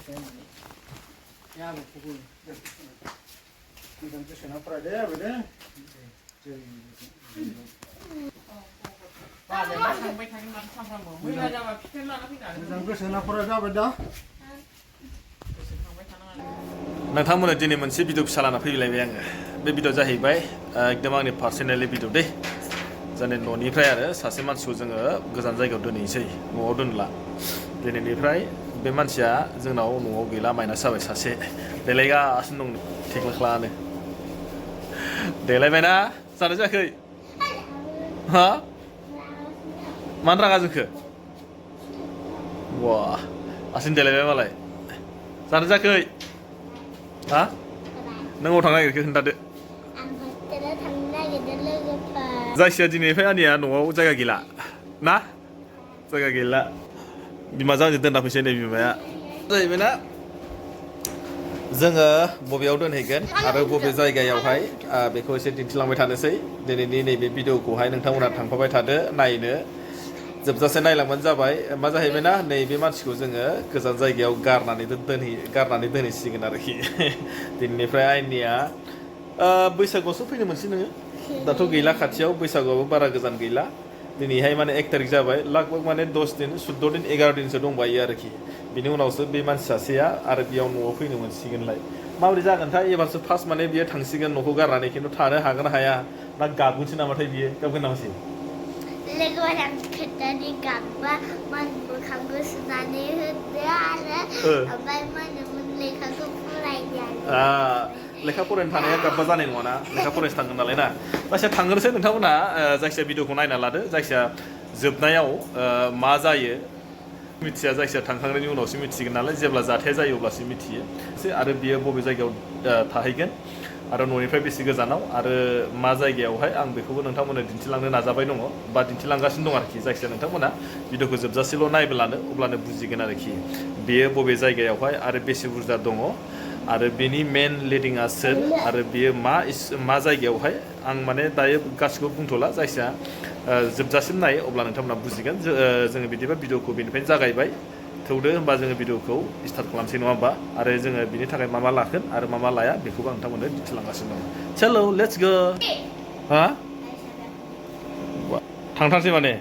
Ya Gubun Gwjwn Jaigayao Dwnhwibai नोंथांमोननो दिनै मोनसे video फिसा लाना फैलायबाय आङो बे भिडिअ जाहैबाय एकदम आंनि पार्सनेलि भिडिअ दे जोंनि न'निफ्राय आरो सासे मानसिखौ जोङो गोजान जायगायाव दोनहैसै न'आव दोनला दिनैनिफ्राय बे मानसिया जोंनाव न'आव गैला माइनास जाबाय सासे देलायगासिनो दं थेख्लाख्लानो देलायबायना जानो जायाखै हा मानो रागा जोंखो वा आसिन देलायबाय मालाय जानो जायाखै हा नों अबाव थांनो नागिरखो खोन्थादो जायखिया दिनैनिफ्राय आंनिया न'आव जायगा गैला ना जायगा गैला बिमाजों आंजों दोनना फैसै नै बिमाया जाहैबायना जोङो बबेयाव दोनहैगोन आरो बबे जायगायावहाय बेखौ एसे दिन्थिलांबाय थानोसै दिनैनि नैबे भिडिअखौहाय नोंथांमोना थांफाबाय थादो नायनो जोबजासे नायलांबानो जाबाय मा जाहैबायना नैबे मानसिखौ जोङो गोजान जायगायाव गारनानै दोनहैसिगोन आरोखि दिनैनिफ्राय आंनिया बैसागुआवसो फैनो मोनसै नोङो दाथ' गैला खाथियाव बैसागुआबो बारा गोजान गैला दिनैहाय माने 1 तारिख जाबाय लगभग माने 10 दिन 14 दिन 11 दिनसो दंबायो आरोखि बिनि उनावसो बे मानसि सासेया आरो बेयाव न'आव फैनो मोनसिगोनलाय माबोरै जागोनथाय एबारसो फार्स्ट माने बियो थांसिगोन न'खौ गारनानै खिन्थु थानो हागोन हाया ना गाबगोनसो नामाथाय बियो गाबगोन नामासै लोगोफोर आं खोन्थानि गाबबा मोखांखौ सुनानै होदो आरो ओमफ्राय मोन लेखाखौ फरायनो लेखा फरायनो थानाया गाबबा जानाय नङाना लेखा फरायनो थांगोन नालाय ना जायखिया थांग्रोसै नोंथांमोना जायखिया भिडिअखौ नायना लादो जायखिया जोबनायाव मा जायो मिथिया जायखिया थांखांनायनि उनावसो मिथिगोन नालाय जेब्ला जाथाया जायो अब्लासो मिथियो आरो बियो बबे जायगायाव थाहैगोन आरो न'निफ्राय बेसे गोजानाव आरो मा जायगायावहाय आं बेखौबो नोंथांमोननो दिन्थिलांनो नाजाबाय दङ बा दिन्थिलांगासिनो दं आरोखि जायखिया नोंथांमोना भिडिअखौ जोबजासेल' नायब्लानो अब्लानो बुजिगोन आरोखि बेयो बबे जायगायावहाय आरो बेसे बुरजा दङ आरो बेनि मेन लिडिंआ सोर आरो बेयो मा जायगायावहाय आं माने दायो गासिखौबो बुंथ'ला जायखिया जोबजासिम नायो अब्ला नोंथांमोना बुजिगोन जोङो बिदिबा भिडिअखौ बेनिफ्रायनो जागायबाय थौदो होमबा जोङो भिडिअखौ स्टार्ट खालामसै नङा होमबा आरो जोङो बिनि थाखाय मा लागोन आरो मा लाया बेखौबो आं नोंथांमोननो दिन्थिलांगासिनो दं चलो लेट्स गो हा थांथारसै माने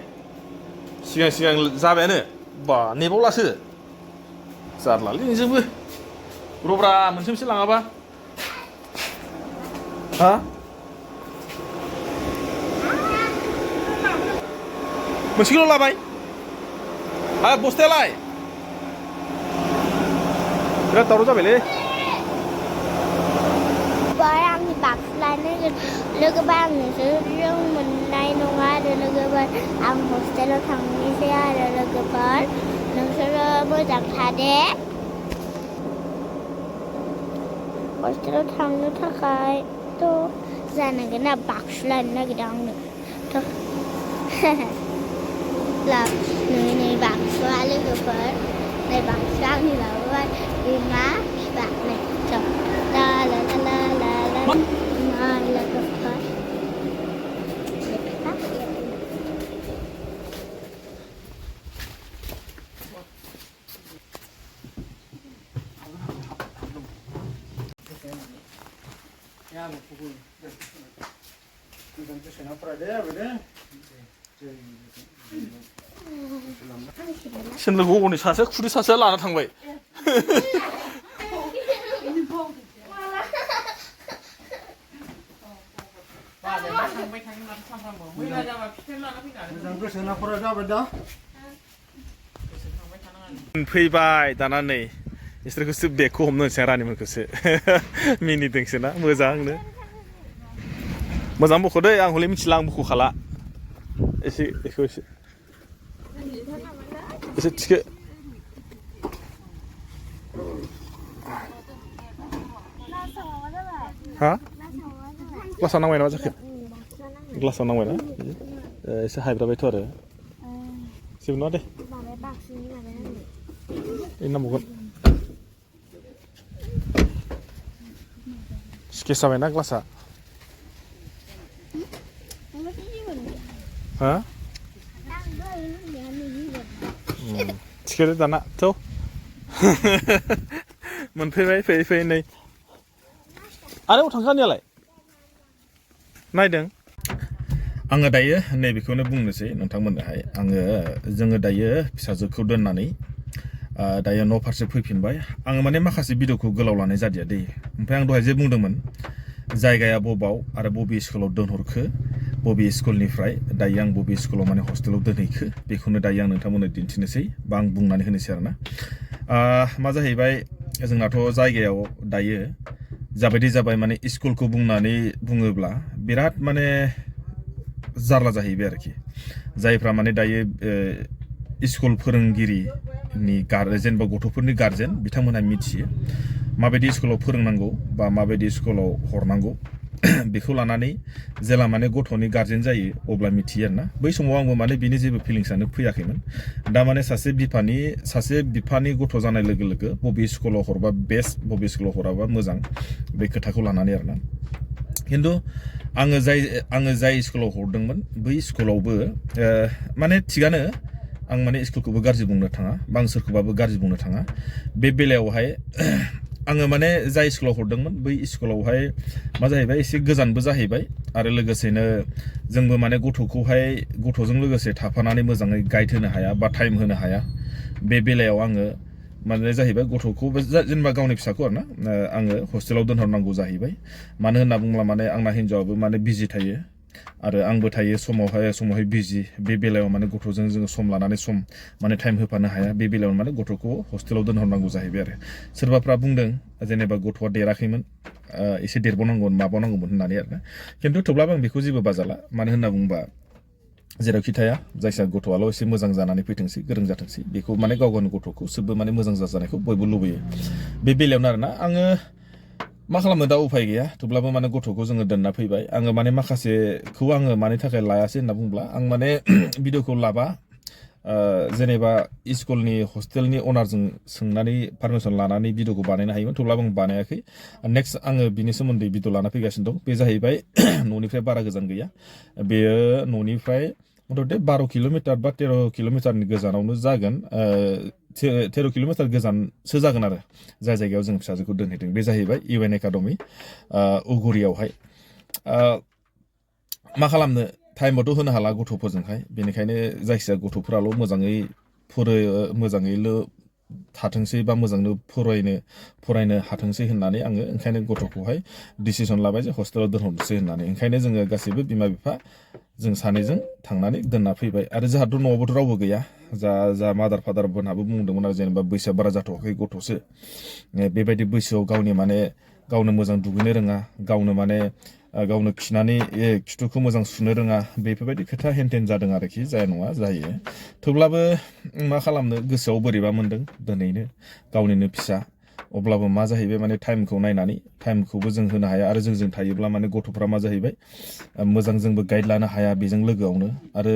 सिगां जाबायानो बा नेबावलासो जारलालै नोंजोंबो रब्रा मोनसे लाङाबा हा मोनसेखौल' लाबाय बस्थायालाय बिराद दावराव जाबायलै आंनि बाक्सुलानो लोगोबा आं नोंसोरजों मोननाय नङा आरो लोगोफोर आं हस्टेलाव थांनोसै आरो लोगोफोर नोंसोरो मोजां थादे हस्टेलाव थांनो थाखायथ' जानांगोन ना बाक्सु लानो नागिरदों आंनो नै बाक्सुआ लोगोफोर नै बाक्सुआ आंनि लाबोबाय बिमा बिफा नै ला लोगोफोर Ya Gubun Gwjwn Jaigayao सोनलोगो हनै सासे खुदै सासेया लाना थांबाय फैबाय दाना नै इसोरखौसो बेगखौ हमनो होनसै रानिमोनखौसो मिनिदोंसो ना मोजां बख'दै आं हले मिथिला आं बख'खाला एसे थिखो हा ग्लासाव नांबाय नामा जाखो ग्लासाव नांबायना एसे हायब्राबायथ' आरो जेबो नङा दे नांबावगोन स्केच जाबायना ग्लासा हा थिखोदो दाना थौ मोनफैबाय फैयै नै आरो थांखानायालाय नायदों आङो दायो नैबेखौनो बुंनोसै नोंथांमोननोहाय जोङो दायो फिसाजोखौ दोननानै दायो न' फारसे फैफिनबाय आङो माने माखासे भिडिअखौ गोलाव लानाय जादिया दै ओमफ्राय आं दहाय जे बुंदोंमोन जायगाया बबाव आरो बबे स्कुलाव दोनहरखो बबे स्कुलनिफ्राय दायो आं बबे स्कुलाव माने हस्टेलाव दोनहैखो बेखौनो दायो आं नोंथांमोननो दिन्थिनोसै बा आं बुंनानै होनोसै आरोना मा जाहैबाय जोंनाथ' जायगायाव दायो जाबायदि जाबाय माने स्कुलखौ बुङोब्ला बिराद माने जारला जाहैबाय आरोखि जायफ्रा माने दायो स्कुल फोरोंगिरिनि जेनेबा गथ'फोरनि गार्जेन बिथांमोनहा मिथियो माबायदि स्कुलाव फोरोंनांगौ बा माबायदि स्कुलाव हरनांगौ बेखौ लानानै जेला माने गथ'नि गार्जेन जायो अब्ला मिथियो आरोना बै समाव आंबो माने बिनि जेबो फिलिंसानो फैयाखैमोन दा माने सासे बिफानि गथ' जानाय लोगो लोगो बबे स्कुलाव हरबा बेस्ट बबे स्कुलाव हराबा मोजां बे खोथाखौ लानानै आरोना खिन्थु आङो जाय स्कुलाव हरदोंमोन बै स्कुलावबो माने थिगानो आं माने स्कुलखौबो गाज्रि बुंनो थाङा बा आं सोरखौबाबो गाज्रि बुंनो थाङा बे बेलायावहाय आङो माने जाय स्कुलाव हरदोंमोन बै स्कुलावहाय मा जाहैबाय एसे गोजानबो जाहैबाय आरो लोगोसेनो जोंबो माने गथ'जों लोगोसे थाफानानै मोजाङै गाइड होनो हाया बा टाइम होनो हाया बे बेलायाव आङो माने जाहैबाय गथ'खौ जेनेबा गावनि फिसाखौ आरोना आङो हस्टेलाव दोनहरनांगौ जाहैबाय मानो होनना बुङोब्ला माने आंना हिन्जावाबो माने बिजि थायो आरो आंबो थायो समावहाय बिजि बे बेलायाव माने गथ'जों जोङो सम लानानै सम माने टाइम होफानो हाया बे बेलायाव माने गथ'खौ हस्टेलाव दोनहरनांगौ जाहैबाय आरो सोरबाफ्रा बुंदों जेनेबा गथ'आ देराखैमोन एसे देरबावनांगौमोन माबावनांगौमोन होननानै आरोना खिन्थु थेवब्लाबो आं बेखौ जेबो बाजाला मानो होनना बुङोबा जेरावखि थाया जायखिया गथ'आल' एसे मोजां जानानै फैथोंसै गोरों जाथोंसै बेखौ माने गाव गावनि गथ'खौ सोबबो माने मोजां जाजानायखौ बयबो लुबैयो बे बेलायावनो आरोना आङो मा खालामनो दा उफाय गैया थेवब्लाबो माने गथ'खौ जोङो दोनना फैबाय आङो माने माखासेखौ आङो मानि थाखाय लायासै होनना बुंब्ला आं माने भिडिअखौ लाबा जेनेबा स्कुलनि हस्टेलनि अनारजों सोंनानै पारमिसन लानानै भिडिअखौ बानायनो हायोमोन थेवब्लाबो आं बानायाखै नेक्स्ट आङो बिनि सोमोन्दै भिडिअ लाना फैगासिनो दं बे जाहैबाय न'निफ्राय बारा गोजान गैया बेयो न'निफ्राय मथ'थे 12 किल'मिटार बा 13 किल'मिटारनि गोजानावनो जागोन 13 किल'मिटार गोजानसो जागोन आरो जाय जायगायाव जों फिसाजोखौ दोनहैदों बे जाहैबाय UN एकाडेमि उगुरियावहाय मा खालामनो टाइमबोथ' होनो हाला गथ'फोरजोंहाय बेनिखायनो जायखिजाया गथ'फोराल' मोजाङैल' थाथोंसै बा मोजांनो फरायनो हाथोंसै होननानै आङो ओंखायनो गथ'खौहाय डिसिसन लाबाय जे हस्टेलाव दोनहरनोसै होननानै ओंखायनो जोङो गासैबो बिमा बिफा जों सानैजों थांनानै दोनना फैबाय आरो जोंहाथ' न'आवबोथ' रावबो गैया जा मादार फादारफोरहाबो बुंदोंमोन आरो जेनेबा बैसोआ बारा जाथ'वाखै गथ'सो बेबायदि बैसोआव गावनो मोजां दुगैनो रोङा गावनो खिनानै खिथुखौ मोजां सुनो रोङा बेफोरबायदि खोथा हेनथेन जादों आरोखि जाया नङा जायो थेवब्लाबो मा खालामनो गोसोआव बोरैबा मोनदों दोनैनो गावनिनो फिसा अब्लाबो मा जाहैबाय माने टाइमखौ नायनानै टाइमखौबो जों होनो हाया आरो जों थायोब्ला माने गथ'फ्रा मा जाहैबाय मोजां जोंबो गाइड लानो हाया बेजों लोगोआवनो आरो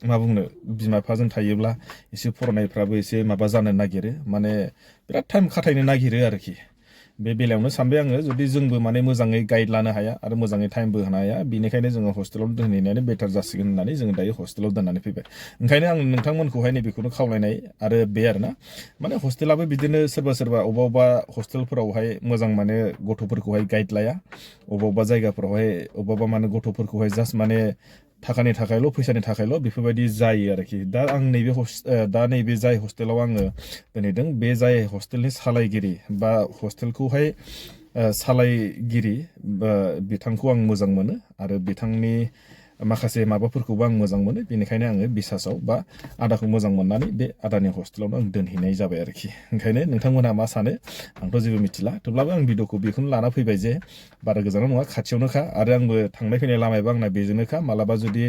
मा बुंनो बिमा बिफाजों थायोब्ला एसे फरायनायफ्राबो एसे माबा जानो नागिरो माने बिराद टाइम खाथायनो नागिरो आरोखि बे बेलायावनो सानबाय आङो जुदि जोंबो माने मोजाङै गाइड लानो हाया आरो मोजाङै टाइमबो होनो हाया बेनिखायनो जोङो हस्टेलाव दोनहैनायानो बेटार जासिगोन होननानै जोङो दायो हस्टेलाव दोननानै फैबाय ओंखायनो आं नोंथांमोनखौहाय नैबेखौनो खावलायनाय आरो बे आरोना माने हस्टेलाबो बिदिनो सोरबा अबेबा हस्टेलफोरावहाय मोजां माने गथ'फोरखौहाय गाइड लाया अबेबा जायगाफोरावहाय अबेबा माने गथ'फोरखौहाय जास्ट माने थाखानि थाखायल' फैसानि थाखायल' बेफोरबायदि जायो आरोखि दा आं नैबे जाय हस्टेलाव आङो दोनहैदों बे जाय हस्टेलनि सालायगिरि बा हस्टेलखौहाय सालायगिरि बिथांखौ आं मोजां मोनो आरो बिथांनि माखासे माबाफोरखौबो आं मोजां मोनो बेनिखायनो आङो बिसासाव बा आदाखौ मोजां मोननानै बे आदानि हस्टेलावनो आं दोनहैनाय जाबाय आरोखि ओंखायनो नोंथांमोनहा मा सानो आंथ' जेबो मिथिला थेवब्लाबो आं भिडिअखौ बेखौनो लाना फैबाय जे बारा गोजानाव नङा खाथियावनोखा आरो आंबो थांनाय फैनाय लामायाबो आंना बेजोंनोखा मालाबा जुदि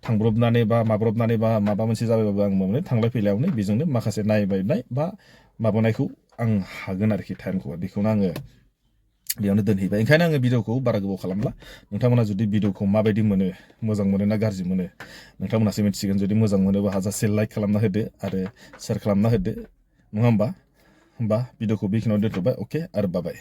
थांब्रबनानै बा माब्रबनानै बा माबा मोनसे जाबायबाबो आं मोनो थांलाय फैलायावनो बेजोंनो माखासे नायबायनाय बा माबानायखौ आं हागोन आरोखि टाइमखौ बेखौनो आङो बेयावनो दोनहैबाय ओंखायनो आङो भिडिअखौ बारा गोबाव खालामला नोंथांमोना जुदि भिडिअखौ माबायदि मोनो मोजां मोनो ना गाज्रि मोनो नोंथांमोनासो मिथिगोन जुदि मोजां मोनोबा हाजासे लाइक खालामना होदो आरो शेयार खालामना होदो नङा होमबा भिडिअखौ बेखिनियाव दोनथ'बाय अके आरो बाय